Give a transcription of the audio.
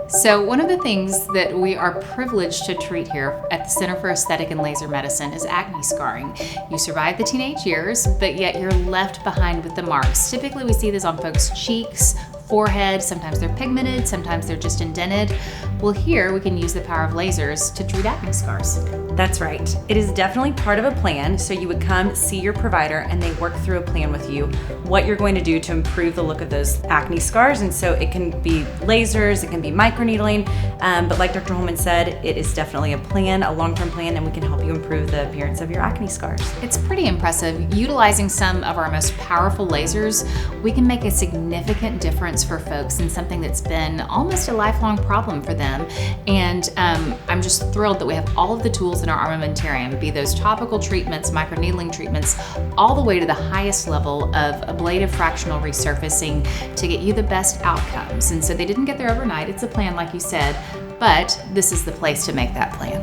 So one of the things that we are privileged to treat here at the Center for Aesthetic and Laser Medicine is acne scarring. You survive the teenage years, but yet you're left behind with the marks. Typically we see this on folks' cheeks, forehead, sometimes they're pigmented, sometimes they're just indented. Well, here we can use the power of lasers to treat acne scars. That's right. It is definitely part of a plan. So you would come see your provider and they work through a plan with you, what you're going to do to improve the look of those acne scars. And so it can be lasers, it can be microneedling. But like Dr. Holman said, it is definitely a plan, a long-term plan, and we can help you improve the appearance of your acne scars. It's pretty impressive. Utilizing some of our most powerful lasers, we can make a significant difference for folks in something that's been almost a lifelong problem for them. And I'm just thrilled that we have all of the tools in our armamentarium, be those topical treatments, microneedling treatments, all the way to the highest level of ablative fractional resurfacing to get you the best outcomes. And so they didn't get there overnight. It's a plan, like you said, but this is the place to make that plan.